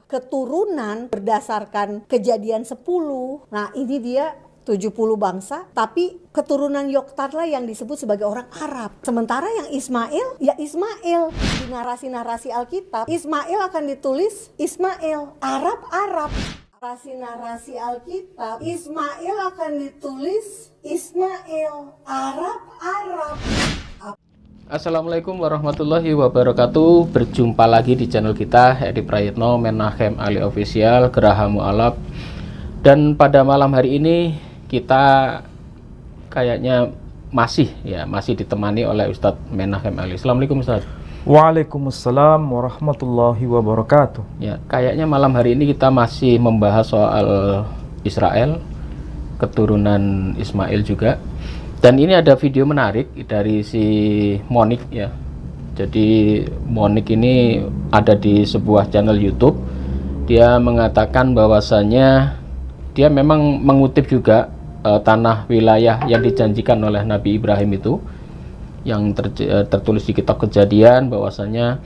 keturunan berdasarkan Kejadian 10. Nah, ini dia 70 bangsa, tapi keturunan Yoktan lah yang disebut sebagai orang Arab. Sementara yang Ismail, ya Ismail. Di narasi-narasi Alkitab, Ismail akan ditulis Ismail, Arab. Narasi-narasi Alkitab, Ismail akan ditulis Ismail, Arab. Assalamualaikum warahmatullahi wabarakatuh. Berjumpa lagi di channel kita, Edi Prayitno, Menachem Ali Official, Geraha Mu'alaf. Dan pada malam hari ini kita kayaknya masih ditemani oleh Ustadz Menachem Ali. Assalamualaikum Ustadz. Waalaikumsalam warahmatullahi wabarakatuh. Ya, kayaknya malam hari ini kita masih membahas soal Israel, keturunan Ismail juga. Dan ini ada video menarik dari si Monik ya. Jadi Monik ini ada di sebuah channel YouTube. Dia mengatakan bahwasannya dia memang mengutip juga tanah wilayah yang dijanjikan oleh Nabi Ibrahim itu, yang tertulis di kitab Kejadian, bahwasanya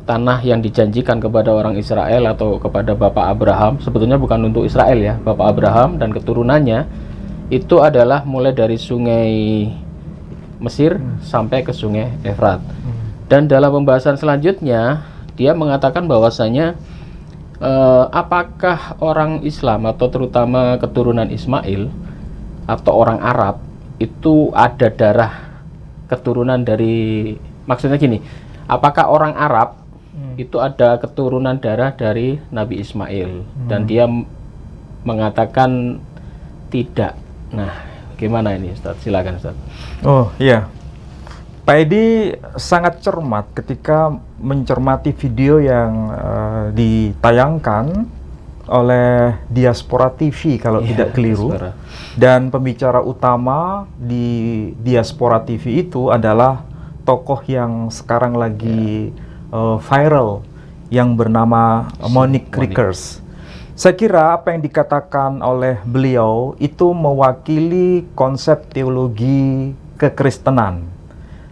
tanah yang dijanjikan kepada orang Israel atau kepada Bapak Abraham, sebetulnya bukan untuk Israel ya, Bapak Abraham dan keturunannya, itu adalah mulai dari sungai Mesir sampai ke sungai Efrat. Dan dalam pembahasan selanjutnya dia mengatakan bahwasanya apakah orang Islam atau terutama keturunan Ismail atau orang Arab itu ada darah keturunan dari, maksudnya gini, apakah orang Arab itu ada keturunan darah dari Nabi Ismail? Dan dia mengatakan tidak. Nah, gimana ini Ustaz? Silakan Ustaz. Oh iya, Pak Edi sangat cermat ketika mencermati video yang ditayangkan oleh Diaspora TV kalau tidak keliru. Diaspora. Dan pembicara utama di Diaspora TV itu adalah tokoh yang sekarang lagi viral yang bernama Monik Rickers. Saya kira apa yang dikatakan oleh beliau itu mewakili konsep teologi kekristenan.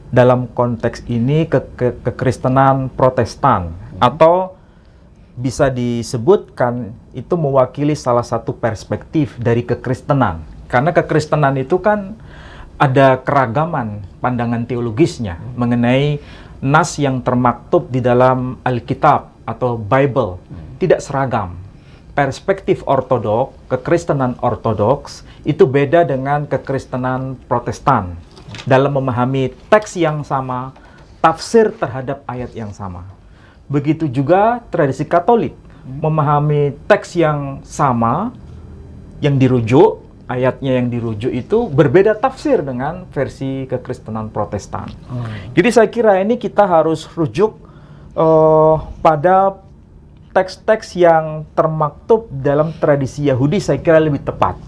Dalam konteks ini kekristenan Protestan, atau bisa disebutkan itu mewakili salah satu perspektif dari kekristenan. Karena kekristenan itu kan ada keragaman pandangan teologisnya mengenai nas yang termaktub di dalam Alkitab atau Bible, tidak seragam. Perspektif ortodoks, kekristenan ortodoks itu beda dengan kekristenan Protestan dalam memahami teks yang sama, tafsir terhadap ayat yang sama. Begitu juga tradisi Katolik memahami teks yang sama, yang dirujuk, ayatnya yang dirujuk itu berbeda tafsir dengan versi kekristenan Protestan. Jadi saya kira ini kita harus rujuk pada teks-teks yang termaktub dalam tradisi Yahudi, saya kira lebih tepat.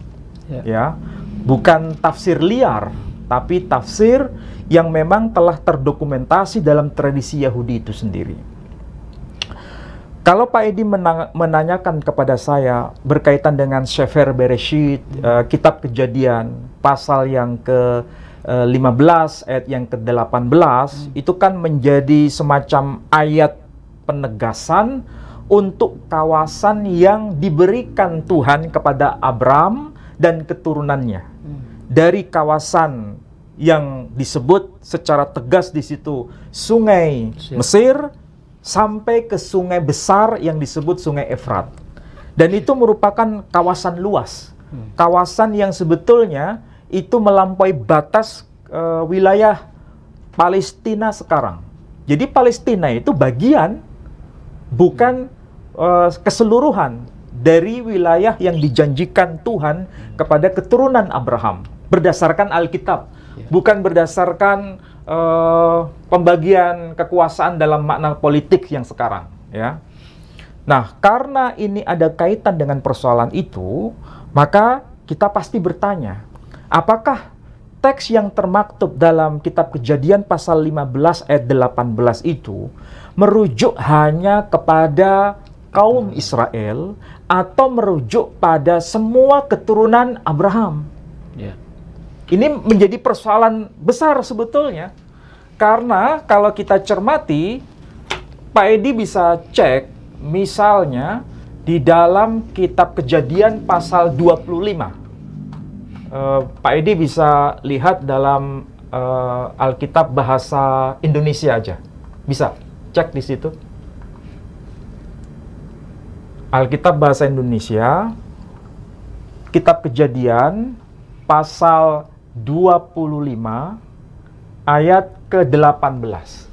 Ya, bukan tafsir liar, tapi tafsir yang memang telah terdokumentasi dalam tradisi Yahudi itu sendiri. Kalau Pak Edi menanyakan kepada saya berkaitan dengan Sefer Bereshit, kitab Kejadian, pasal yang ke-15 ayat yang ke-18, itu kan menjadi semacam ayat penegasan untuk kawasan yang diberikan Tuhan kepada Abram dan keturunannya. Dari kawasan yang disebut secara tegas di situ sungai Mesir sampai ke sungai besar yang disebut sungai Efrat. Dan itu merupakan kawasan luas. Kawasan yang sebetulnya itu melampaui batas wilayah Palestina sekarang. Jadi Palestina itu bagian, bukan keseluruhan dari wilayah yang dijanjikan Tuhan kepada keturunan Abraham berdasarkan Alkitab, bukan berdasarkan pembagian kekuasaan dalam makna politik yang sekarang ya. Nah, karena ini ada kaitan dengan persoalan itu, maka kita pasti bertanya, apakah teks yang termaktub dalam kitab Kejadian pasal 15 ayat 18 itu merujuk hanya kepada kaum Israel atau merujuk pada semua keturunan Abraham? Ini menjadi persoalan besar sebetulnya. Karena kalau kita cermati, Pak Edi bisa cek misalnya di dalam kitab Kejadian pasal 25. Pak Edi bisa lihat dalam Alkitab bahasa Indonesia aja. Bisa cek di situ. Alkitab bahasa Indonesia, kitab Kejadian pasal 25 ayat ke-18.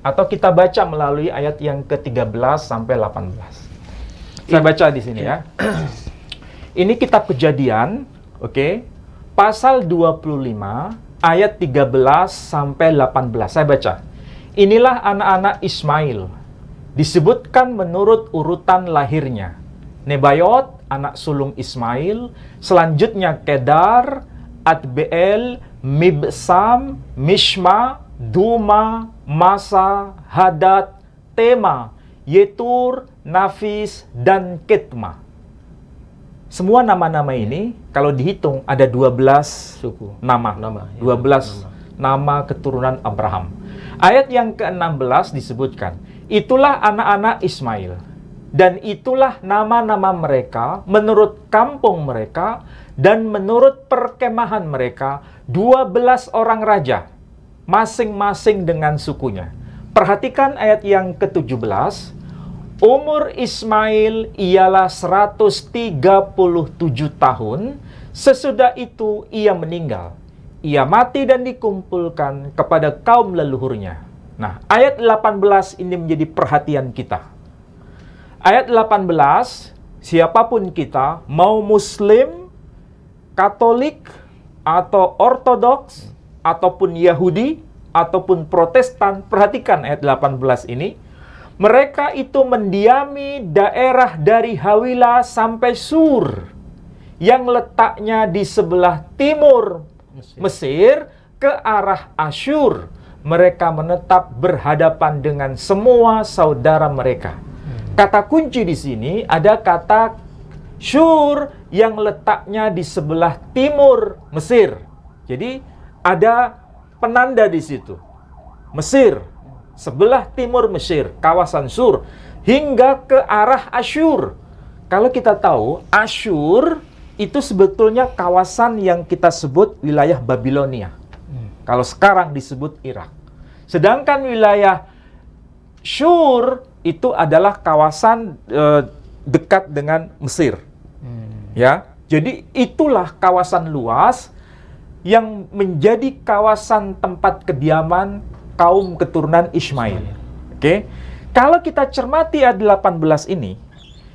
Atau kita baca melalui ayat yang ke-13 sampai 18. Saya baca di sini ya. Ini kitab Kejadian, oke. Pasal 25 ayat 13 sampai 18. Saya baca. Inilah anak-anak Ismail, disebutkan menurut urutan lahirnya. Nebayot, anak sulung Ismail, selanjutnya Kedar, Adbeel, Mibsam, Mishma, Duma, Masa, Hadad, Tema, Yetur, Nafis, dan Ketma. Semua nama-nama ini, kalau dihitung, ada 12 Suku. nama. Nama, ya. 12 nama keturunan Abraham. Ayat yang ke-16 disebutkan, itulah anak-anak Ismail, dan itulah nama-nama mereka menurut kampung mereka dan menurut perkemahan mereka, 12 orang raja, masing-masing dengan sukunya. Perhatikan ayat yang ke-17, umur Ismail ialah 137 tahun, sesudah itu ia meninggal. Ia mati dan dikumpulkan kepada kaum leluhurnya. Nah, ayat 18 ini menjadi perhatian kita. Ayat 18, siapapun kita, mau Muslim, Katolik, atau Ortodoks, ataupun Yahudi, ataupun Protestan, perhatikan ayat 18 ini. Mereka itu mendiami daerah dari Hawila sampai Sur, yang letaknya di sebelah timur Mesir ke arah Asyur. Mereka menetap berhadapan dengan semua saudara mereka. Kata kunci di sini ada kata Syur yang letaknya di sebelah timur Mesir. Jadi ada penanda di situ. Mesir, sebelah timur Mesir, kawasan Sur, hingga ke arah Asyur. Kalau kita tahu, Asyur itu sebetulnya kawasan yang kita sebut wilayah Babilonia. Kalau sekarang disebut Irak. Sedangkan wilayah Syur itu adalah kawasan dekat dengan Mesir. Ya, jadi itulah kawasan luas yang menjadi kawasan tempat kediaman kaum keturunan Ismail. Oke. Kalau kita cermati ayat 18 ini,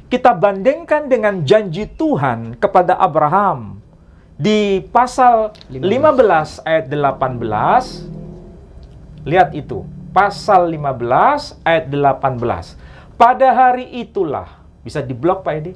kita bandingkan dengan janji Tuhan kepada Abraham di pasal 15 ayat 18. Lihat itu, pasal 15 ayat 18. Pada hari itulah, bisa diblok Pak Edi.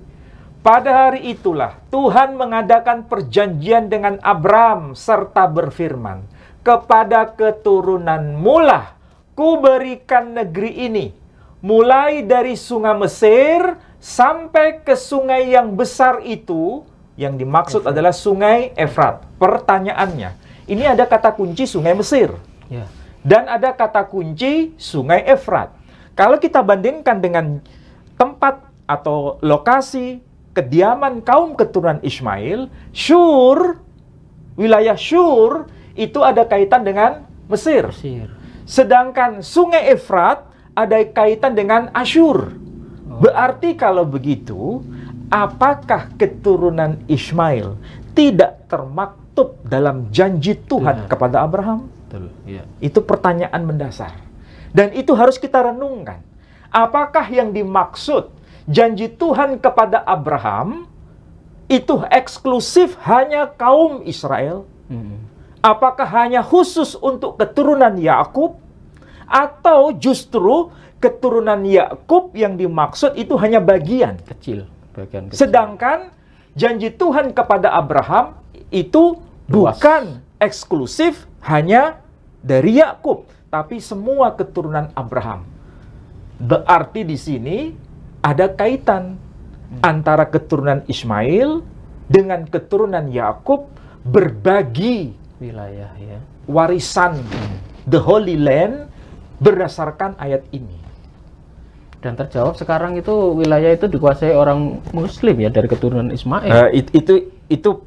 Pada hari itulah Tuhan mengadakan perjanjian dengan Abraham serta berfirman, kepada keturunanmu lah kuberikan negeri ini, mulai dari sungai Mesir sampai ke sungai yang besar itu, yang dimaksud adalah sungai Efrat. Pertanyaannya, ini ada kata kunci sungai Mesir. Ya. Dan ada kata kunci sungai Efrat. Kalau kita bandingkan dengan tempat atau lokasi kediaman kaum keturunan Ismail, Syur, wilayah Syur, itu ada kaitan dengan Mesir. Sedangkan sungai Efrat ada kaitan dengan Asyur. Berarti kalau begitu, apakah keturunan Ismail tidak termaktub dalam janji Tuhan kepada Abraham? Betul, ya. Itu pertanyaan mendasar. Dan itu harus kita renungkan. Apakah yang dimaksud janji Tuhan kepada Abraham itu eksklusif hanya kaum Israel? Apakah hanya khusus untuk keturunan Yakub? Atau justru keturunan Yakub yang dimaksud itu hanya bagian Kecil. Sedangkan janji Tuhan kepada Abraham itu bukan eksklusif hanya dari Yakub, tapi semua keturunan Abraham. Berarti di sini ada kaitan antara keturunan Ismail dengan keturunan Yakub berbagi wilayah, ya. Warisan the Holy Land berdasarkan ayat ini. Dan terjawab sekarang itu wilayah itu dikuasai orang Muslim ya dari keturunan Ismail. Itu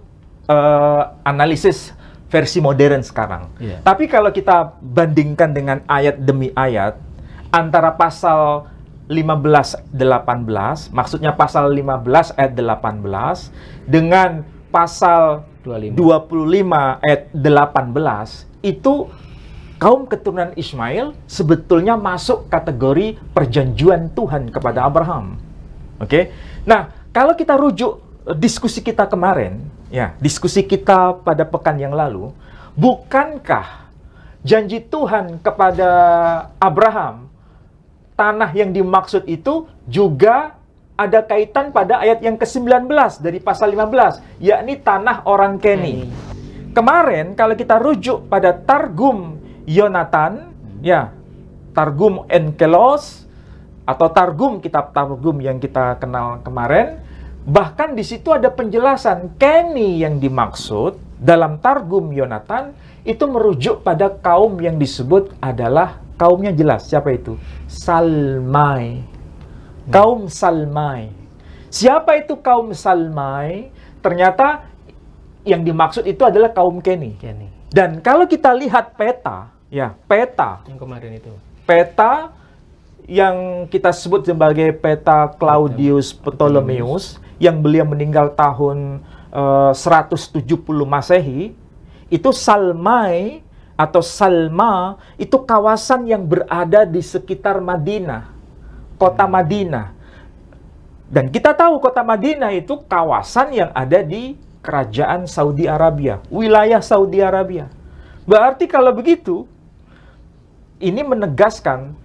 analisis versi modern sekarang. Iya. Tapi kalau kita bandingkan dengan ayat demi ayat, antara pasal 15-18, maksudnya pasal 15 ayat 18, dengan pasal 25 ayat 18, itu kaum keturunan Ismail sebetulnya masuk kategori perjanjian Tuhan kepada Abraham. Oke. Nah, kalau kita rujuk diskusi kita kemarin, ya, diskusi kita pada pekan yang lalu, bukankah janji Tuhan kepada Abraham, tanah yang dimaksud itu juga ada kaitan pada ayat yang ke-19 dari pasal 15, yakni tanah orang Keni. Kemarin kalau kita rujuk pada Targum Yonatan, ya, Targum Enkelos atau Targum, kitab Targum yang kita kenal kemarin, bahkan di situ ada penjelasan Keni yang dimaksud dalam Targum Yonatan itu merujuk pada kaum yang disebut adalah kaumnya jelas. Siapa itu? Salmai. Kaum Salmai. Siapa itu kaum Salmai? Ternyata yang dimaksud itu adalah kaum Keni. Dan kalau kita lihat peta, ya, peta Yang kemarin itu. Peta yang kita sebut sebagai peta Claudius Ptolemeus, yang beliau meninggal tahun 170 Masehi, itu Salmai atau Salma itu kawasan yang berada di sekitar Madinah, kota Madinah. Dan kita tahu kota Madinah itu kawasan yang ada di kerajaan Saudi Arabia, wilayah Saudi Arabia. Berarti kalau begitu, ini menegaskan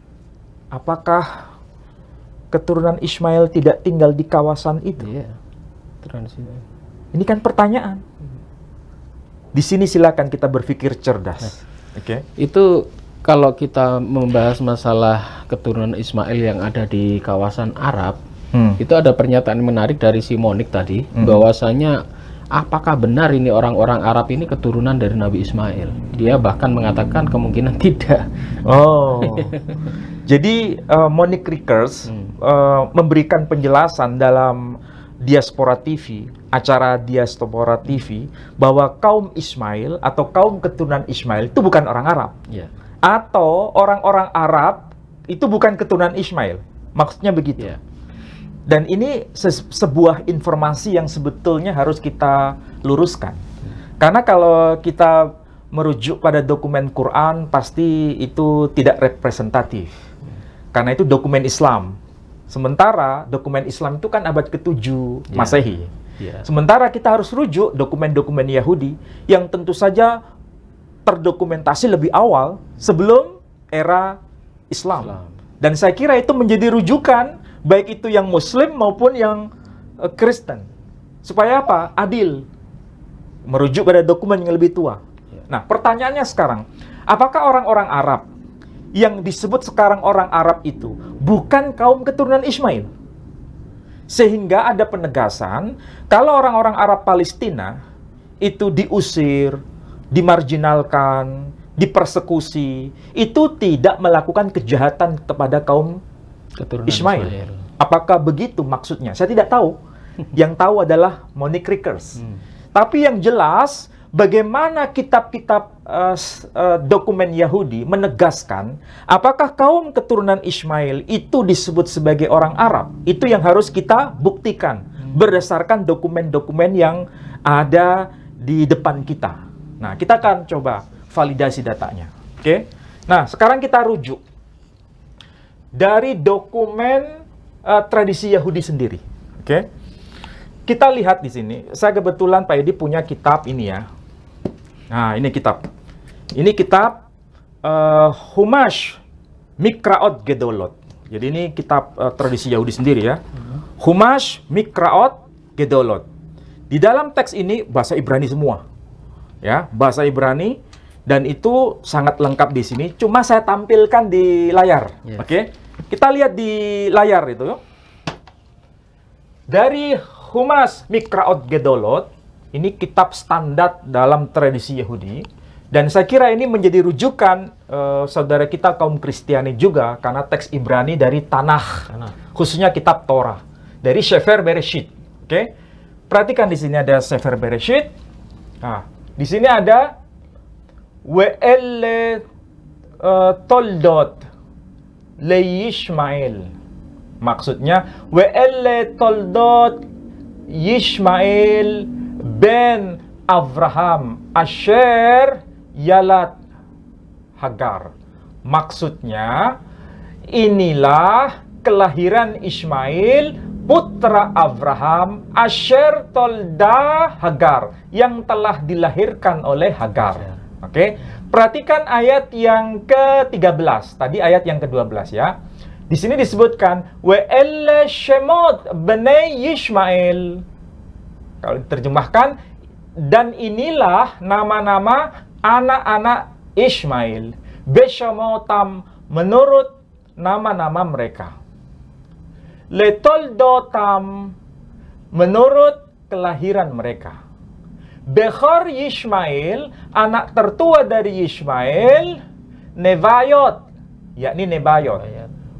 apakah keturunan Ismail tidak tinggal di kawasan itu? Iya. Ini kan pertanyaan. Di sini silakan kita berpikir cerdas. Oke. Itu kalau kita membahas masalah keturunan Ismail yang ada di kawasan Arab, itu ada pernyataan menarik dari si Monik tadi, bahwasanya apakah benar ini orang-orang Arab ini keturunan dari Nabi Ismail? Dia bahkan mengatakan kemungkinan tidak. Oh. Jadi Monique Rickers memberikan penjelasan dalam Diaspora TV, acara Diaspora TV, bahwa kaum Ismail atau kaum keturunan Ismail itu bukan orang Arab. Ya. Atau orang-orang Arab itu bukan keturunan Ismail. Maksudnya begitu. Ya. Dan ini sebuah informasi yang sebetulnya harus kita luruskan. Karena kalau kita merujuk pada dokumen Quran, pasti itu tidak representatif. Karena itu dokumen Islam. Sementara dokumen Islam itu kan abad ke-7 Masehi. Sementara kita harus rujuk dokumen-dokumen Yahudi yang tentu saja terdokumentasi lebih awal sebelum era Islam. Dan saya kira itu menjadi rujukan baik itu yang Muslim maupun yang Kristen. Supaya apa? Adil. Merujuk pada dokumen yang lebih tua. Nah, pertanyaannya sekarang, apakah orang-orang Arab yang disebut sekarang orang Arab itu bukan kaum keturunan Ismail? Sehingga ada penegasan, kalau orang-orang Arab Palestina itu diusir, dimarginalkan, dipersekusi, itu tidak melakukan kejahatan kepada kaum keturunan Ismail. Apakah begitu maksudnya? Saya tidak tahu. Yang tahu adalah Monique Rickers. Tapi yang jelas, bagaimana kitab-kitab dokumen Yahudi menegaskan apakah kaum keturunan Ismail itu disebut sebagai orang Arab. Itu yang harus kita buktikan berdasarkan dokumen-dokumen yang ada di depan kita. Nah, kita akan coba validasi datanya. Oke? Nah, sekarang kita rujuk dari dokumen tradisi Yahudi sendiri. Oke? Kita lihat di sini. Saya kebetulan Pak Edi punya kitab ini ya. Nah, ini kitab. Ini kitab Humash Mikraot Gedolot. Jadi ini kitab tradisi Yahudi sendiri ya. Humash Mikraot Gedolot. Di dalam teks ini bahasa Ibrani semua. Ya, bahasa Ibrani, dan itu sangat lengkap di sini. Cuma saya tampilkan di layar. Oke? Kita lihat di layar itu. Dari Humash Mikraot Gedolot, ini kitab standar dalam tradisi Yahudi. Dan saya kira ini menjadi rujukan saudara kita kaum Kristiani juga, karena teks Ibrani dari Tanakh, khususnya kitab Torah, dari Sefer Bereshit. Oke, perhatikan di sini ada Sefer Bereshit. Nah, di sini ada We'elle toldot le Yishmael. Maksudnya We'elle toldot Yishmael ben Avraham asher yalat Hagar. Maksudnya, inilah kelahiran Ismail putra Abraham asher tolda Hagar, yang telah dilahirkan oleh Hagar. Oke, perhatikan ayat yang ke-13. Tadi ayat yang ke-12 ya. Di sini disebutkan We'elle shemot bnei Yishmael. Kalau diterjemahkan, dan inilah nama-nama anak-anak Ismail, beshamotam, menurut nama-nama mereka. Letoldotam, menurut kelahiran mereka. Bechor Yishmael, anak tertua dari Yishmael, Nevayot, yakni Nebayot.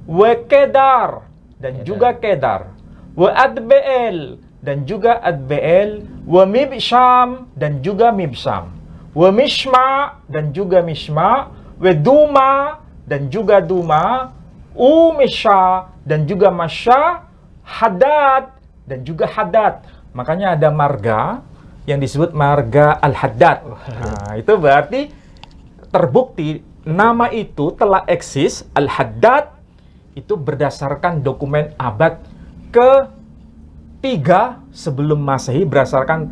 Wekedar, dan juga Kedar. Weadbeel, dan juga Adbeel. Wemibsham, dan juga Mibsham. Wemishma, dan juga Mishma. Weduma, dan juga Duma. Umisha, dan juga Masha. Hadad, dan juga Hadad. Makanya ada marga yang disebut marga Al-Haddad. Nah, itu berarti terbukti nama itu telah eksis. Al-Haddad itu berdasarkan dokumen abad ke-3 sebelum Masehi, berdasarkan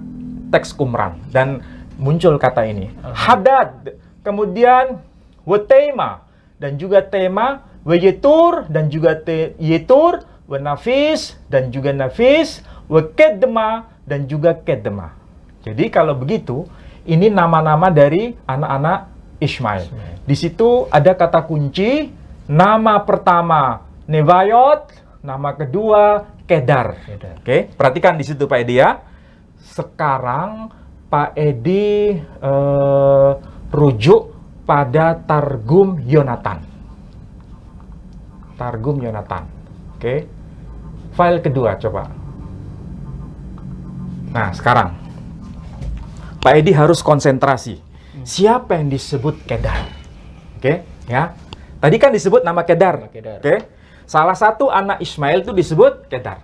teks Qumran, dan muncul kata ini. Hadad, kemudian Wetema, dan juga Tema, Weyetur, dan juga Yetur, Wenafis, dan juga Nafis, Wekedma, dan juga Kedma. Jadi kalau begitu, ini nama-nama dari anak-anak Ismail. Di situ ada kata kunci, nama pertama Nebayot, nama kedua Kedar. Oke, perhatikan di situ Pak Edi ya. Sekarang Pak Edi rujuk pada Targum Yonatan. Targum Yonatan. Oke. File kedua coba. Nah, sekarang Pak Edi harus konsentrasi. Siapa yang disebut Kedar? Oke, ya. Tadi kan disebut nama Kedar. Oke. Salah satu anak Ismail itu disebut Kedar.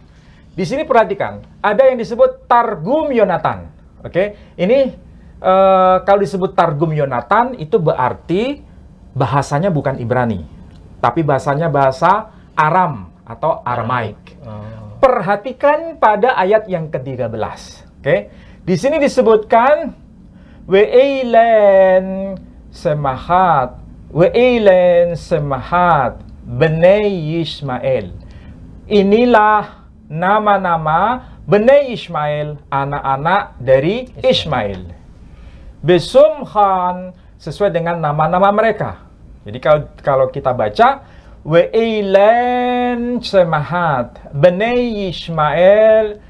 Di sini perhatikan, ada yang disebut Targum Yonatan. Oke, ini kalau disebut Targum Yonatan itu berarti bahasanya bukan Ibrani, tapi bahasanya bahasa Aram atau Aramaik. Perhatikan pada ayat yang ke-13. Oke, di sini disebutkan We'eilen semahat Bnei Yishmael. Inilah nama-nama Bnei Ishmael, anak-anak dari Ismail. Besumhan, sesuai dengan nama-nama mereka. Jadi kalau kita baca We'eilen semahat Bnei Ishmael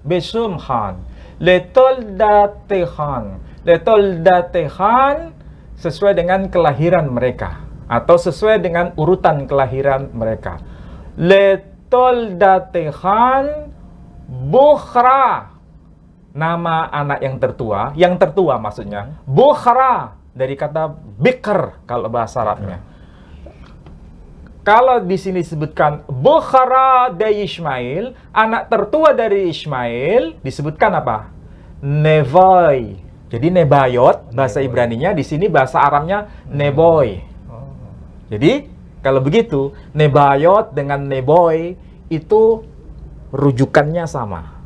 besumhan letoldatehan, sesuai dengan kelahiran mereka, atau sesuai dengan urutan kelahiran mereka. Letoldatehan Bukhra, nama anak yang tertua maksudnya. Bukhra, dari kata bikr kalau bahasa Arabnya. Kalau di sini disebutkan Bukhra dari Ismail, anak tertua dari Ismail, disebutkan apa? Nevoy. Jadi Nebayot, bahasa Ibraninya, di sini bahasa Aramnya Neboy. Jadi, kalau begitu, Nebayot dengan Neboy itu rujukannya sama.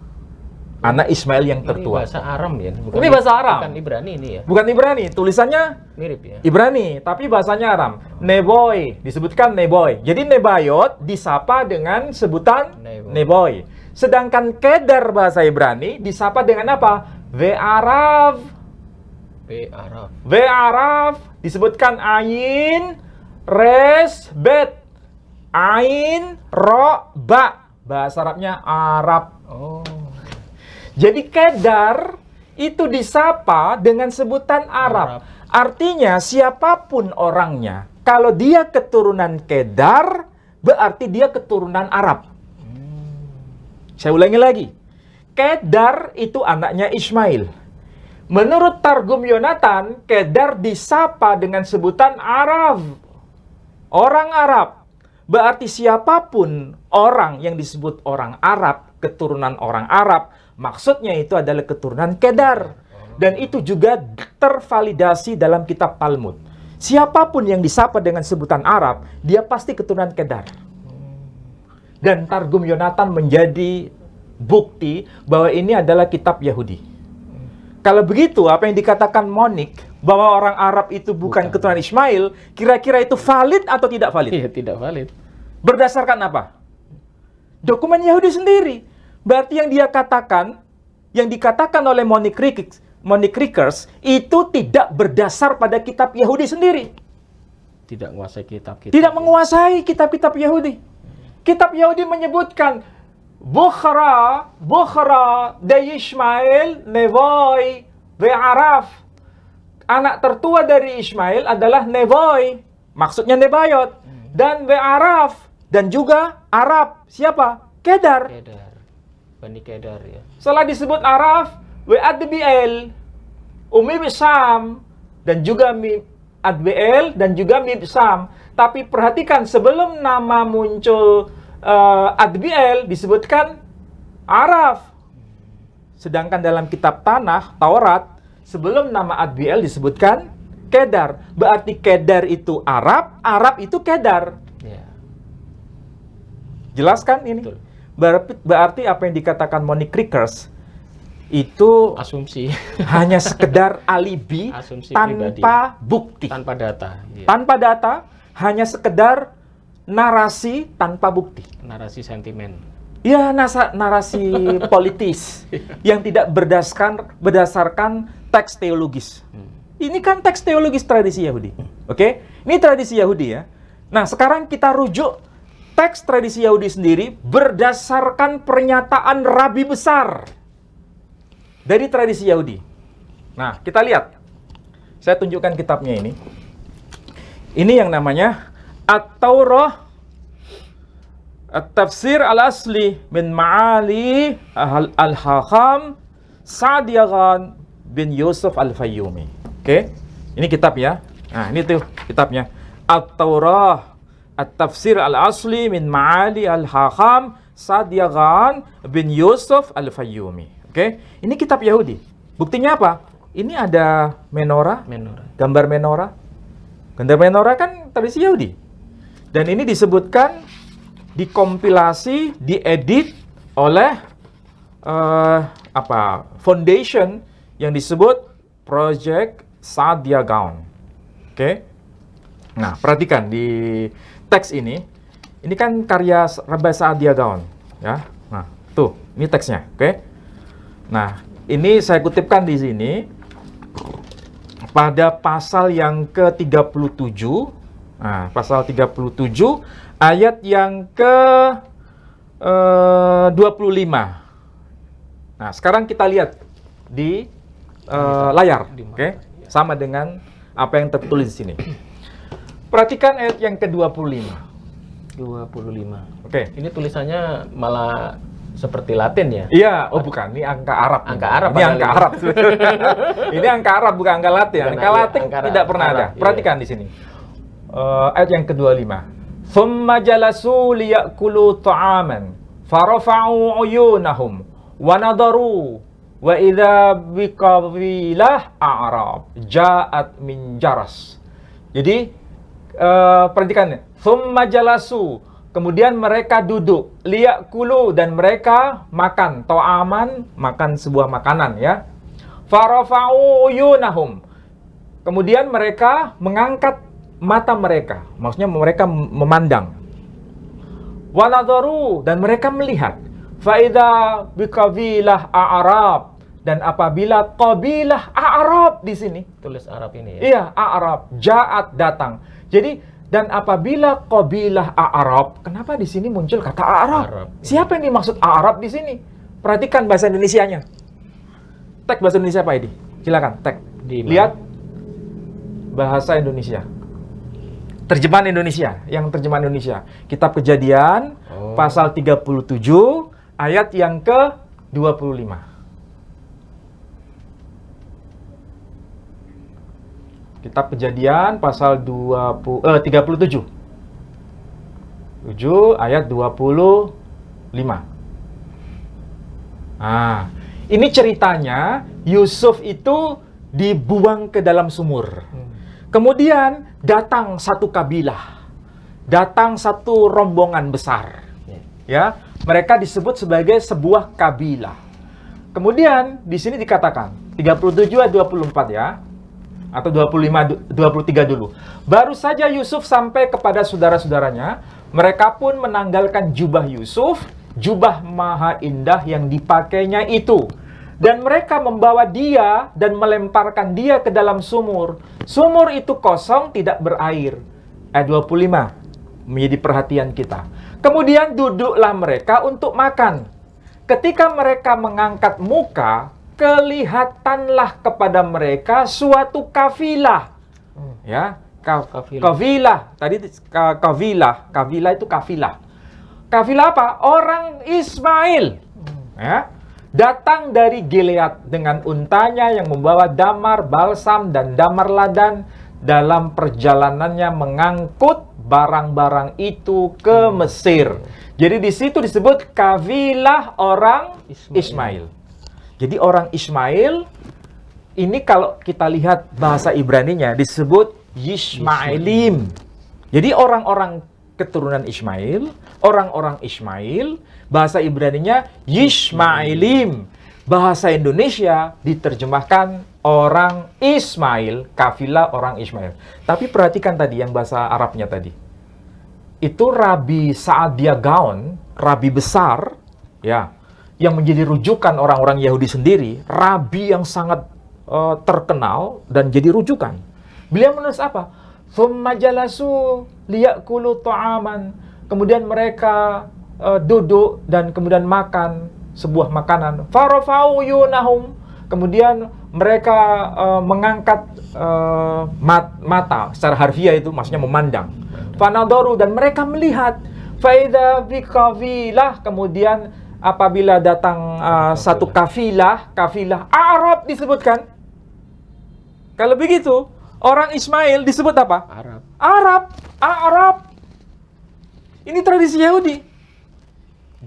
Anak Ismail yang tertua. Ini bahasa Aram ya? Ini bahasa Aram. Bukan Ibrani ini ya? Bukan Ibrani, tulisannya Mirip ya? Ibrani, tapi bahasanya Aram. Neboy, disebutkan Neboy. Jadi Nebayot disapa dengan sebutan Neboy. Sedangkan Kedar bahasa Ibrani disapa dengan apa? Ve'arav. Ve'arav disebutkan Ain, Res, Bet. Ain, Ro, Ba. Bahasa Arabnya Arab. Jadi Kedar itu disapa dengan sebutan Arab. Artinya siapapun orangnya, kalau dia keturunan Kedar, berarti dia keturunan Arab. Saya ulangi lagi. Kedar itu anaknya Ismail. Menurut Targum Yonatan, Kedar disapa dengan sebutan Arab. Orang Arab. Berarti siapapun orang yang disebut orang Arab, keturunan orang Arab, maksudnya itu adalah keturunan Kedar. Dan itu juga tervalidasi dalam kitab Talmud. Siapapun yang disapa dengan sebutan Arab, dia pasti keturunan Kedar. Dan Targum Yonatan menjadi bukti bahwa ini adalah kitab Yahudi. Kalau begitu, apa yang dikatakan Monik, bahwa orang Arab itu bukan keturunan Ismail, kira-kira itu valid atau tidak valid? Iya, tidak valid. Berdasarkan apa? Dokumen Yahudi sendiri. Berarti yang dia katakan, yang dikatakan oleh Monik Rickers, itu tidak berdasar pada kitab Yahudi sendiri. Tidak menguasai kitab-kitab. Tidak menguasai kitab-kitab Yahudi. Kitab Yahudi menyebutkan Bukhara dari Ismail, Nevoi, Ve'araf. Anak tertua dari Ismail adalah Nevoi, maksudnya Nebayot, dan Ve'araf, dan juga Arab. Siapa? Kedar. Kedar. Bani Kedar ya. Setelah disebut Araf, Adbiel, Mibsam, dan juga Adbiel, dan juga Mibsam. Tapi perhatikan, sebelum nama muncul Adbiel disebutkan Araf. Sedangkan dalam kitab Tanakh, Taurat, sebelum nama Adbiel disebutkan Kedar. Berarti Kedar itu Arab, Arab itu Kedar. Ya. Jelaskan ini? Betul. Berarti apa yang dikatakan Monik Rickers itu Asumsi. hanya sekedar alibi Asumsi tanpa bukti. Tanpa data. Ya. Tanpa data, hanya sekedar narasi tanpa bukti. Narasi sentimen. Ya, narasi politis yang tidak berdasarkan teks teologis. Ini kan teks teologis tradisi Yahudi. Oke? Ini tradisi Yahudi ya. Nah, sekarang kita rujuk teks tradisi Yahudi sendiri berdasarkan pernyataan rabi besar dari tradisi Yahudi. Nah, kita lihat. Saya tunjukkan kitabnya ini. Ini yang namanya At-Taurah At-Tafsir Al-Asli min Ma'ali Al-Hakam Sa'diyagan bin Yusuf Al-Fayyumi. Oke? Ini kitab ya. Nah, ini tuh kitabnya. At-Taurah At-Tafsir Al-Asli min Ma'ali Al-Hakam Sa'diyagan bin Yusuf Al-Fayyumi. Oke? Ini kitab Yahudi. Buktinya apa? Ini ada menorah. Gambar menorah. Gambar menorah kan tradisi Yahudi. Dan ini disebutkan, dikompilasi, diedit oleh foundation yang disebut Project Saadia Gaon. Oke? Nah, perhatikan di teks ini kan karya Rabbi Saadia Gaon, ya. Nah, tuh, ini teksnya, oke? Nah, ini saya kutipkan di sini pada pasal yang ke-37. Nah, pasal 37 ayat yang ke-25. Nah, sekarang kita lihat di layar, oke? Sama dengan apa yang tertulis di sini. Perhatikan ayat yang ke-25. 25. Oke. Ini tulisannya malah seperti Latin ya? Iya, oh bukan, ini angka Arab. Angka Arab. Ini angka Arab. Ini angka Arab, bukan angka Latin. Angka Latin tidak pernah ada. Perhatikan di sini. Ayat yang ke-25. Thumma jalasu liya'kulu ta'aman farafa'u uyunahum wa nadaru wa idza biqabilah a'rab ja'at min jaras. Jadi perhatikan, thumma jalasu, kemudian mereka duduk, liya'kulu, dan mereka makan, ta'aman, makan sebuah makanan ya. Farafa'u uyunahum, kemudian mereka mengangkat mata mereka, maksudnya mereka memandang. Wanadharu, dan mereka melihat. Faida biqabilah a'rab, dan apabila qabilah a'rab di sini, Tulis Arab ini ya? iya, a'rab, ja'at, datang. Jadi, dan apabila qabilah a'rab, kenapa di sini muncul kata a'rab? Arab. Siapa yang dimaksud a'rab di sini? Perhatikan bahasa Indonesianya. Tag bahasa Indonesia Pak Edi. Silakan, tag. Di mana? Lihat. bahasa Indonesia. Terjemahan Indonesia, yang terjemahan Indonesia. Kitab Kejadian, pasal 37, ayat yang ke-25. Kitab Kejadian, pasal 37. 7, ayat 25. Nah, ini ceritanya Yusuf itu dibuang ke dalam sumur. Kemudian datang satu kabilah, datang satu rombongan besar. Ya, mereka disebut sebagai sebuah kabilah. Kemudian di sini dikatakan 37 ayat 24 ya. Atau 23 dulu. Baru saja Yusuf sampai kepada saudara-saudaranya, mereka pun menanggalkan jubah Yusuf, jubah maha indah yang dipakainya itu. Dan mereka membawa dia dan melemparkan dia ke dalam sumur. Sumur itu kosong, tidak berair. Ayat 25 menjadi perhatian kita. Kemudian duduklah mereka untuk makan. Ketika mereka mengangkat muka, kelihatanlah kepada mereka suatu kafilah. Ya, kafilah. Tadi kafilah itu kafilah. Kafilah apa? Orang Ismail. Ya. Datang dari Gilead dengan untanya yang membawa damar, balsam, dan damar ladan dalam perjalanannya mengangkut barang-barang itu ke Mesir. Jadi di situ disebut kafilah orang Ismail. Jadi orang Ismail ini kalau kita lihat bahasa Ibraninya disebut Yishmaelim. Jadi orang-orang keturunan Ismail, orang-orang Ismail, bahasa Ibraninya Yishmaelim. Bahasa Indonesia diterjemahkan orang Ismail, kafilah orang Ismail. Tapi perhatikan tadi yang bahasa Arabnya tadi. Itu Rabi Saadia Gaon, rabi besar, ya, yang menjadi rujukan orang-orang Yahudi sendiri, rabi yang sangat terkenal dan jadi rujukan. Beliau menulis apa? Thumma jalasu liyakulu ta'aman. Kemudian mereka duduk dan kemudian makan sebuah makanan. Farafa'u yunahum. Kemudian mereka mengangkat mata secara harfiah itu maksudnya memandang. Fanadaru, dan mereka melihat. Faida bikafilah. Kemudian apabila datang satu kafilah Arab disebutkan. Kalau begitu, orang Ismail disebut apa? Arab. Ini tradisi Yahudi.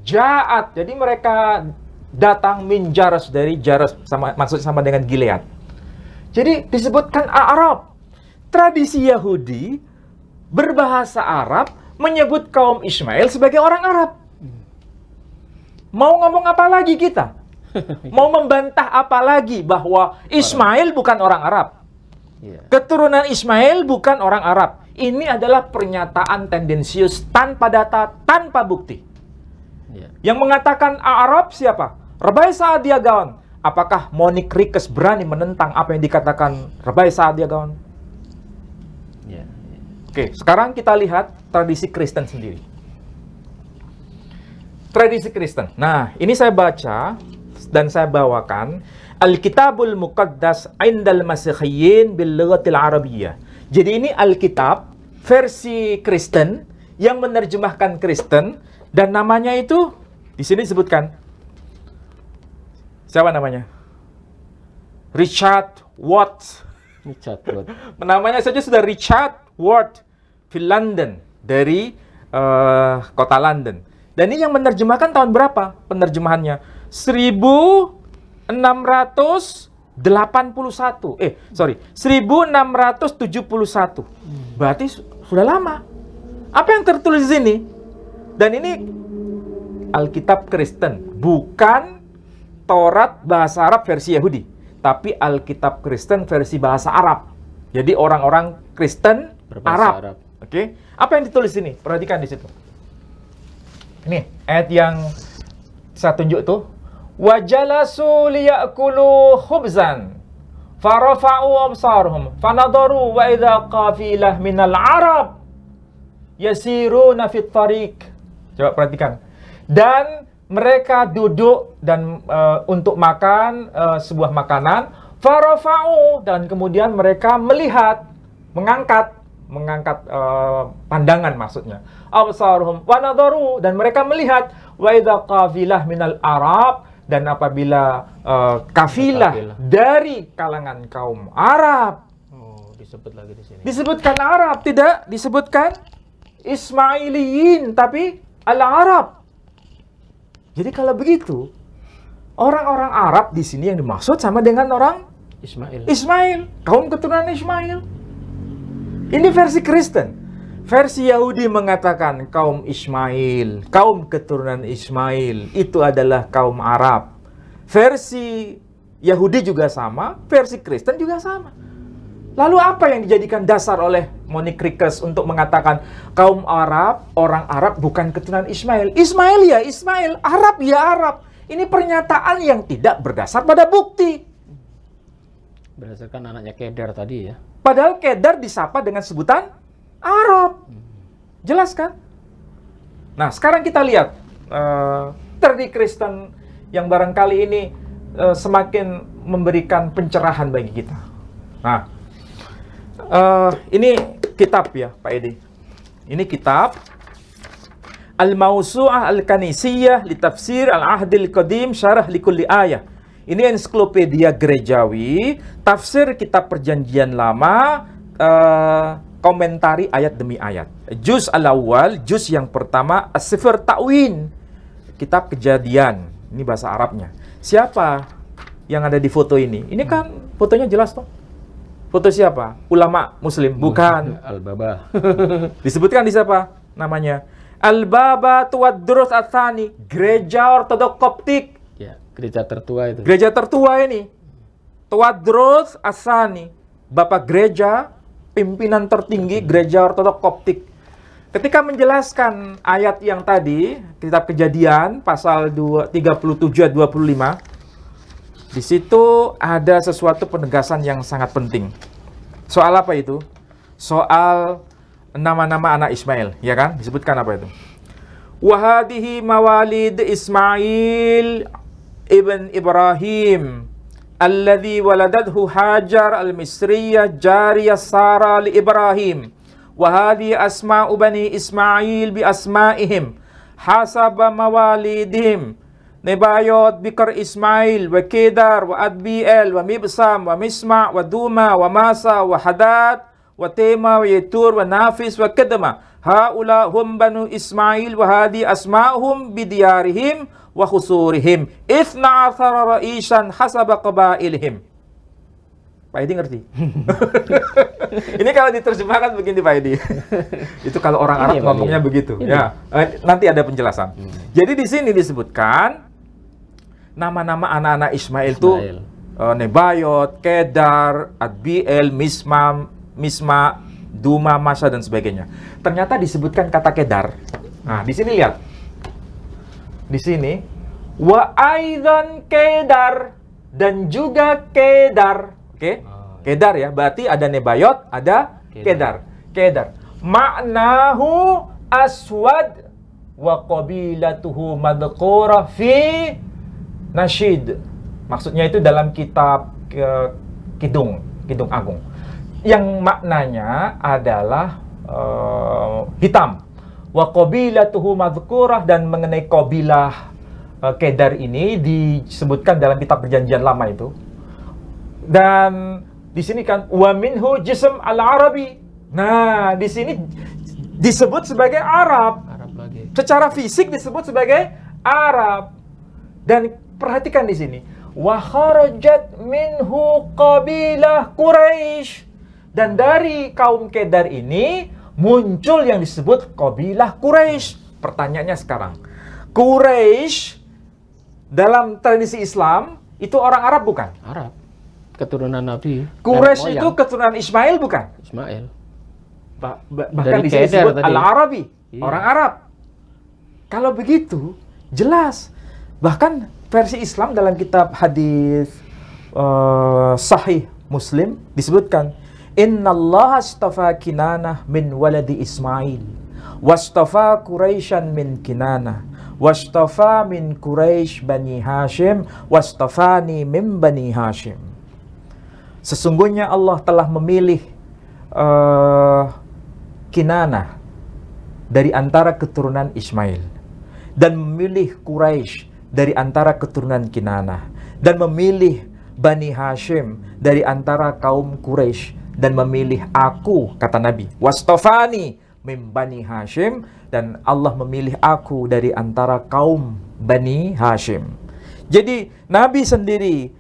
Ja'at. Jadi mereka datang min Jaras, dari Jaras, maksudnya sama dengan Gilead. Jadi disebutkan Arab. Tradisi Yahudi berbahasa Arab menyebut kaum Ismail sebagai orang Arab. Mau ngomong apa lagi kita? Mau membantah apa lagi bahwa Ismail bukan orang Arab? Keturunan Ismail bukan orang Arab. Ini adalah pernyataan tendensius tanpa data, tanpa bukti. Yang mengatakan Arab siapa? Rabi Saadia Gaon. Apakah Monique Rikes berani menentang apa yang dikatakan Rabi Saadia Gaon? Oke, sekarang kita lihat tradisi Kristen sendiri. Tradisi Kristen. Nah, ini saya baca dan saya bawakan Alkitabul Muqaddas Indal Masihiyyin bil Lughatil Arabiyyah. Jadi ini Alkitab versi Kristen yang menerjemahkan Kristen dan namanya itu di sini disebutkan. Siapa namanya? Richard Watts. Namanya saja sudah Richard Ward London dari kota London. Dan ini yang menerjemahkan tahun berapa penerjemahannya? 1671. 1671. Berarti sudah lama. Apa yang tertulis di sini? Dan ini Alkitab Kristen, bukan Taurat bahasa Arab versi Yahudi, tapi Alkitab Kristen versi bahasa Arab. Jadi orang-orang Kristen Arab. Oke. Apa yang ditulis ini? Perhatikan di situ. Ini ayat yang saya tunjuk tuh. Wajalasu liyakulu khubzan farafa'u absarhum fanadaru wa idza qafilah minal arab yasiruna fit tariq. Coba perhatikan. Dan mereka duduk dan untuk makan sebuah makanan, farafa'u, dan kemudian mereka melihat mengangkat pandangan maksudnya. Absaruhum wa nadharu, dan mereka melihat wa idza qafilah minal Arab, dan apabila kafilah dari kalangan kaum Arab. Oh, disebut lagi di sini. Disebutkan Arab, tidak disebutkan Ismailiyin, tapi al-Arab. Jadi kalau begitu, orang-orang Arab di sini yang dimaksud sama dengan orang Ismail, kaum keturunan Ismail. Ini versi Kristen. Versi Yahudi mengatakan kaum Ismail, kaum keturunan Ismail itu adalah kaum Arab. Versi Yahudi juga sama, versi Kristen juga sama. Lalu apa yang dijadikan dasar oleh Monique Rikes untuk mengatakan kaum Arab, orang Arab bukan keturunan Ismail? Ismail ya Ismail, Arab ya Arab. Ini pernyataan yang tidak berdasar pada bukti. Berdasarkan anaknya Kedar tadi ya. Padahal Kedar disapa dengan sebutan Arab. Jelas kan? Nah, sekarang kita lihat tradisi Kristen yang barangkali ini semakin memberikan pencerahan bagi kita. Nah, ini kitab ya, Pak Edi. Ini kitab Al-Mawsu'ah Al-Kanisiyah li Tafsir Al-Ahdil Qadim Syarah Likulli Ayah. Ini ensiklopedia gerejawi, tafsir kitab perjanjian lama, komentari ayat demi ayat. Juz al-awwal, juz yang pertama, As-Sifr Ta'win, kitab kejadian. Ini bahasa Arabnya. Siapa yang ada di foto ini? Ini kan fotonya jelas toh. Foto siapa? Ulama Muslim? Bukan. Al-Baba. Disebutkan di siapa namanya? Al-Baba Tuwadrus Atsani, Gereja Ortodok Koptik. Ya, gereja tertua itu. Gereja tertua ini. Tuwadrus Atsani, Bapak Gereja, pimpinan tertinggi Gereja Ortodok Koptik. Ketika menjelaskan ayat yang tadi, kitab Kejadian pasal 37 ayat 25, di situ ada sesuatu penegasan yang sangat penting. Soal apa itu? Soal nama-nama anak Ismail, ya kan? Disebutkan apa itu? Wahadihi mawalid Ismail ibn Ibrahim alladhi waladadhu Hajar al-Misriyah jariyah Sarah li Ibrahim. Wahadihi asma'u bani Ismail bi asma'ihim hasaba mawalidihim. Nebayot Bikar Ismail wa Kedar wa Adbiel wa Mibsam wa Misma wa Duma wa Masa wa Hadad wa Tema wa Yetur wa Nafis wa Kedama. Haula hum banu Ismail wa hadi asma'hum bidiyarihim wa khusurihim. Ithna athara ra'isan hasaba qabailihim. Pak Edi ngerti? Ini kalau diterjemahkan begini Pak Edi. Itu kalau orang Arab ngomongnya begitu. Ya, nanti ada penjelasan. Jadi di sini disebutkan nama-nama anak-anak Ismail itu Nebayot, Kedar, Adbiel, Misma, Duma, Masa dan sebagainya. Ternyata disebutkan kata Kedar. Nah, di sini lihat. Di sini wa aidan Kedar, dan juga Kedar. Oke. Kedar ya, berarti ada Nebayot, ada Kedar. Kedar. Ma'nahu aswad wa qabilatuhu madhkurah fi nasyid. Maksudnya itu dalam kitab Kidung Agung. Yang maknanya adalah hitam. Wa qabilatuhu madhkurah, dan mengenai qabilah Kedar ini disebutkan dalam kitab Perjanjian Lama itu. Dan di sini kan wa minhu jism al-arabi. Nah, di sini disebut sebagai Arab. Arab lagi. Secara fisik disebut sebagai Arab. Dan perhatikan di sini, wa kharajat minhu qabilah Quraisy. Dan dari kaum Kedar ini muncul yang disebut qabilah Quraisy. Pertanyaannya sekarang, Quraisy dalam tradisi Islam itu orang Arab bukan? Arab. Keturunan Nabi. Quraisy itu keturunan Ismail bukan? Ismail. Bahkan di sini disebut Al-Arabi, orang Arab. Kalau begitu, jelas. Bahkan versi Islam dalam kitab hadis Sahih Muslim disebutkan, Innallaha astafa Kinanah min waladi Ismail, wastafa Quraisyan min Kinanah, wastafa min Quraisy bani Hashim, wastafani min bani Hashim. Sesungguhnya Allah telah memilih Kinanah dari antara keturunan Ismail, dan memilih Quraisy dari antara keturunan Kinanah, dan memilih Bani Hashim dari antara kaum Quraisy, dan memilih aku, kata Nabi, wastofani min Bani Hashim, dan Allah memilih aku dari antara kaum Bani Hashim. Jadi Nabi sendiri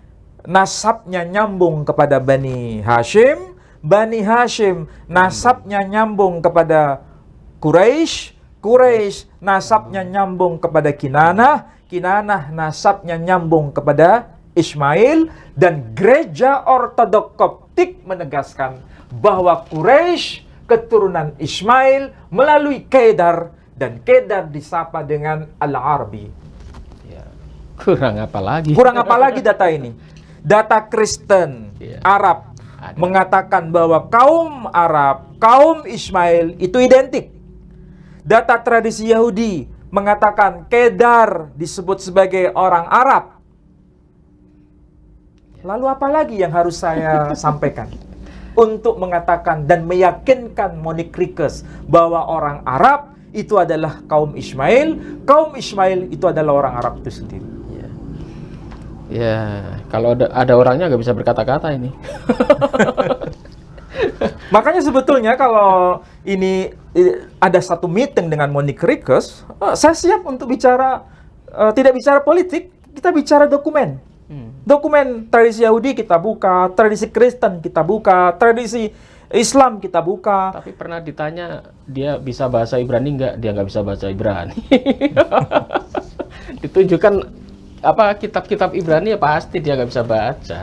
nasabnya nyambung kepada Bani Hashim, Bani Hashim nasabnya nyambung kepada Quraisy, Quraisy nasabnya nyambung kepada Kinanah, Kinanah nasabnya nyambung kepada Ismail, dan gereja Ortodok Koptik menegaskan bahwa Quraisy keturunan Ismail melalui Kedar, dan Kedar disapa dengan Al-Arabi. Ya. Kurang apa lagi? Kurang apa lagi data ini? Data Kristen, Arab, mengatakan bahwa kaum Arab, kaum Ismail itu identik. Data tradisi Yahudi mengatakan Kedar disebut sebagai orang Arab. Lalu apa lagi yang harus saya sampaikan untuk mengatakan dan meyakinkan Monique Rikes bahwa orang Arab itu adalah kaum Ismail itu adalah orang Arab itu sendiri? Ya, kalau ada orangnya nggak bisa berkata-kata ini. Makanya sebetulnya kalau ini ada satu meeting dengan Monique Rikes, saya siap untuk bicara, tidak bicara politik, kita bicara dokumen. Dokumen tradisi Yahudi kita buka, tradisi Kristen kita buka, tradisi Islam kita buka. Tapi pernah ditanya dia bisa bahasa Ibrani nggak? Dia nggak bisa bahasa Ibrani. Ditunjukkan apa kitab-kitab Ibrani ya pasti dia nggak bisa baca.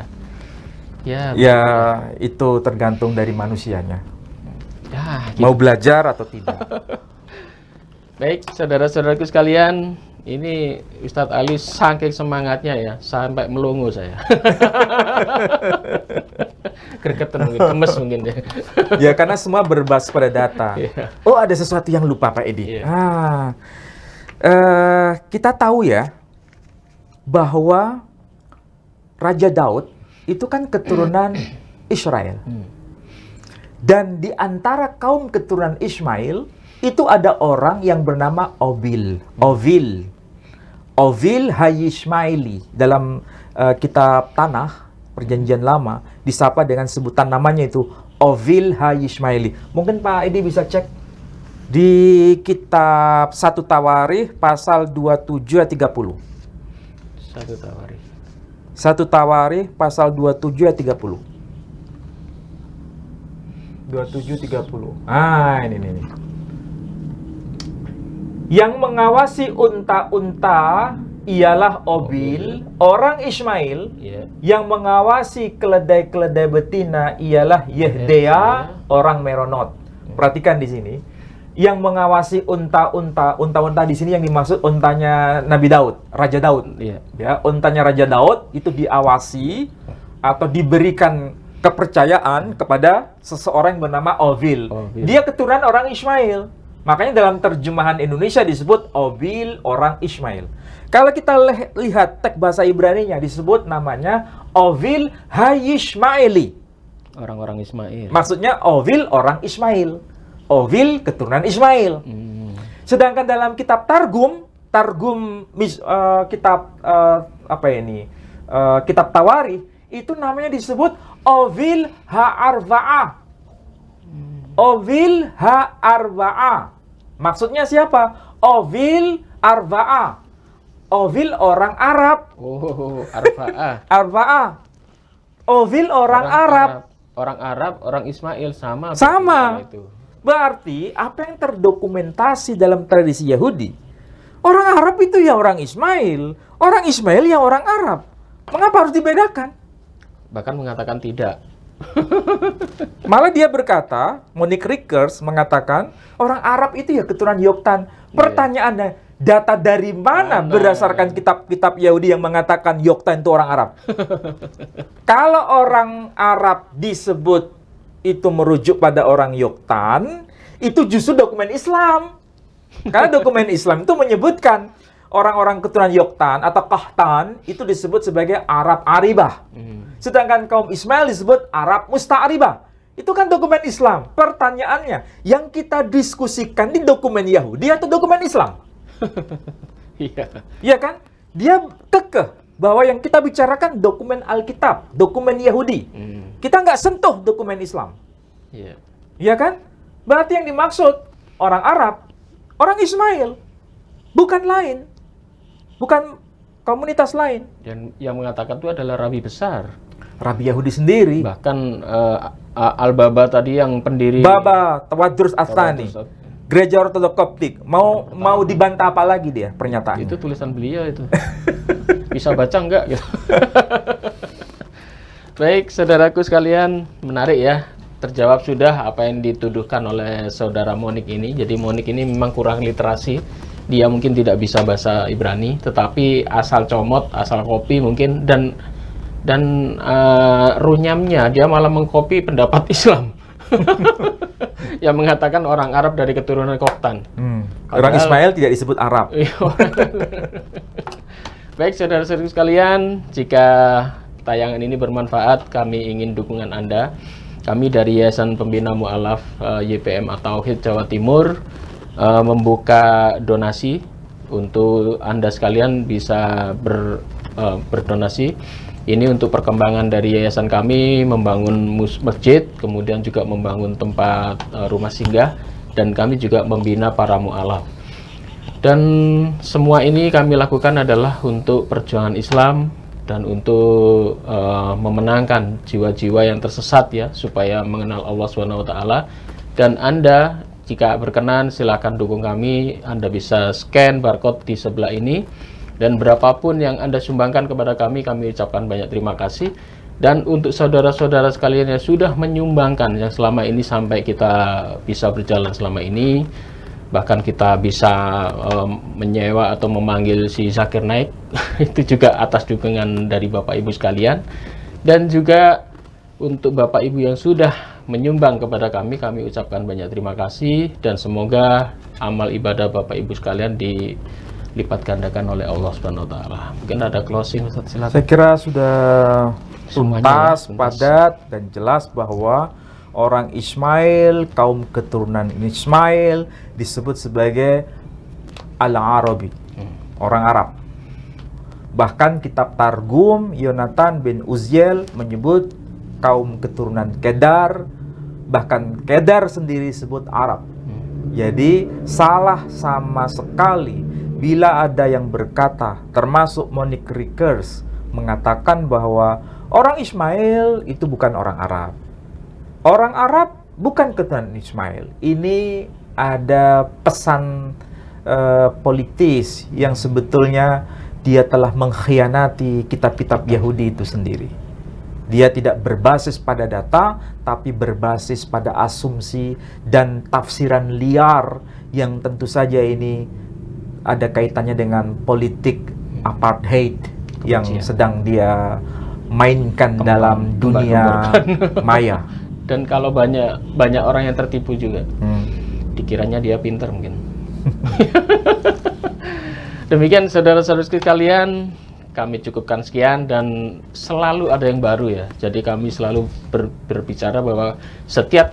Ya, itu tergantung dari manusianya. Ya, gitu. Mau belajar atau tidak. Baik, saudara-saudaraku sekalian, ini Ustadz Ali saking semangatnya ya, sampai melongo saya. Gregetan mungkin, gemes mungkin deh. Ya, karena semua berbasis pada data. Oh, ada sesuatu yang lupa Pak Edi. Kita tahu ya, bahwa Raja Daud itu kan keturunan Israel. Dan di antara kaum keturunan Ismail, itu ada orang yang bernama Ovil Hayishmaili. Dalam kitab Tanah, Perjanjian Lama, disapa dengan sebutan namanya itu Ovil Hayishmaili. Mungkin Pak Edi bisa cek di kitab 1 Tawarikh pasal 27 ayat 30. 1 Tawarikh pasal 27 ayat 30. 27-30. Ini. Yang mengawasi unta-unta ialah Ovil, orang Ismail. Yang mengawasi keledai-keledai betina ialah Yehdea, orang Meronot. Perhatikan di sini. Yang mengawasi unta-unta di sini yang dimaksud untanya Nabi Daud, Raja Daud. Ya, untanya Raja Daud itu diawasi atau diberikan kepercayaan kepada seseorang yang bernama Ovil. Dia keturunan orang Ismail. Makanya dalam terjemahan Indonesia disebut Ovil, orang Ismail. Kalau kita lihat teks bahasa Ibrani-nya disebut namanya Ovil Hayishmaili. Orang-orang Ismail. Maksudnya Ovil, orang Ismail. Ovil, keturunan Ismail. Sedangkan dalam kitab Targum kitab kitab Tawarikh, itu namanya disebut Ovil Ha-Arba'ah. Ovil Ha-Arba'ah. Maksudnya siapa? Ovil Arba'ah. Ovil orang Arab. Oh, Arba'ah. Arba'ah. Ovil orang Arab. Orang Arab, orang Ismail sama. Itu. Berarti apa yang terdokumentasi dalam tradisi Yahudi, orang Arab itu ya orang Ismail, orang Ismail ya orang Arab. Mengapa harus dibedakan? Bahkan mengatakan tidak. Malah dia berkata, Monique Rikes mengatakan, orang Arab itu ya keturunan Yoktan. Pertanyaannya, data dari mana berdasarkan kitab-kitab Yahudi yang mengatakan Yoktan itu orang Arab? Kalau orang Arab disebut itu merujuk pada orang Yoktan, itu justru dokumen Islam. Karena dokumen Islam itu menyebutkan orang-orang keturunan Yoktan atau Kahtan itu disebut sebagai Arab Aribah. Sedangkan kaum Ismail disebut Arab Musta'aribah. Itu kan dokumen Islam. Pertanyaannya, yang kita diskusikan di dokumen Yahudi atau dokumen Islam? Iya. Iya kan? Dia kekeh bahwa yang kita bicarakan dokumen Alkitab, dokumen Yahudi. Kita nggak sentuh dokumen Islam. Iya. Iya kan? Berarti yang dimaksud orang Arab, orang Ismail, bukan lain. Bukan komunitas lain. Dan yang mengatakan itu adalah rabi besar. Rabi Yahudi sendiri. Bahkan Al-Baba tadi yang pendiri Baba Tawadrus Atsani, Tawadrus. Gereja Ortodoks Koptik. Mau dibantah apa lagi dia pernyataannya? Itu tulisan beliau itu. Bisa baca enggak gitu. Baik, saudaraku sekalian, menarik ya. Terjawab sudah apa yang dituduhkan oleh saudara Monik ini. Jadi Monik ini memang kurang literasi. Dia mungkin tidak bisa bahasa Ibrani, tetapi asal comot, asal kopi mungkin dan runyamnya dia malah mengkopi pendapat Islam. Yang mengatakan orang Arab dari keturunan Koktan. Orang Ismail tidak disebut Arab. Baik, saudara-saudara sekalian, jika tayangan ini bermanfaat, kami ingin dukungan Anda. Kami dari Yayasan Pembina Mu'alaf YPM atau Tauhid Jawa Timur membuka donasi untuk Anda sekalian bisa berdonasi. Ini untuk perkembangan dari yayasan kami, membangun masjid, kemudian juga membangun tempat rumah singgah, dan kami juga membina para mu'alaf. Dan semua ini kami lakukan adalah untuk perjuangan Islam dan untuk memenangkan jiwa-jiwa yang tersesat ya, supaya mengenal Allah SWT. Dan Anda jika berkenan silakan dukung kami. Anda bisa scan barcode di sebelah ini, dan berapapun yang Anda sumbangkan kepada kami ucapkan banyak terima kasih. Dan untuk saudara-saudara sekalian yang sudah menyumbangkan yang selama ini sampai kita bisa berjalan selama ini, bahkan kita bisa menyewa atau memanggil si Zakir naik, itu juga atas dukungan dari Bapak Ibu sekalian. Dan juga untuk Bapak Ibu yang sudah menyumbang kepada kami ucapkan banyak terima kasih, dan semoga amal ibadah Bapak Ibu sekalian dilipat gandakan oleh Allah Subhanahu wa taala. Mungkin ada closing, Ustaz, silakan. Saya kira sudah Tuntas. tuntas, padat, dan jelas bahwa orang Ismail, kaum keturunan Ismail disebut sebagai Al-Arabi, orang Arab. Bahkan kitab Targum Yonatan bin Uziel menyebut kaum keturunan Kedar, bahkan Kedar sendiri disebut Arab. Jadi salah sama sekali bila ada yang berkata, termasuk Monique Rickers, mengatakan bahwa orang Ismail itu bukan orang Arab. Orang Arab bukan keturunan Ismail. Ini ada pesan politis yang sebetulnya dia telah mengkhianati kitab-kitab Yahudi itu sendiri. Dia tidak berbasis pada data, tapi berbasis pada asumsi dan tafsiran liar yang tentu saja ini ada kaitannya dengan politik apartheid yang sedang dia mainkan dalam dunia maya. Dan kalau banyak orang yang tertipu juga, dikiranya dia pintar mungkin. Demikian saudara-saudara sekalian, kami cukupkan sekian, dan selalu ada yang baru ya. Jadi kami selalu berbicara bahwa setiap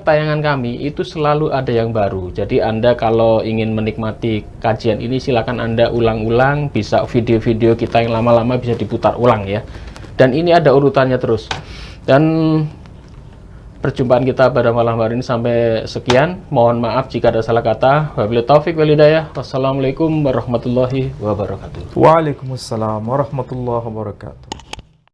tayangan kami itu selalu ada yang baru. Jadi Anda kalau ingin menikmati kajian ini, silakan Anda ulang-ulang. Bisa video-video kita yang lama-lama bisa diputar ulang ya. Dan ini ada urutannya terus. Dan perjumpaan kita pada malam hari ini sampai sekian. Mohon maaf jika ada salah kata. Wabillahi taufik wal hidayah. Wassalamualaikum warahmatullahi wabarakatuh. Waalaikumsalam warahmatullahi wabarakatuh.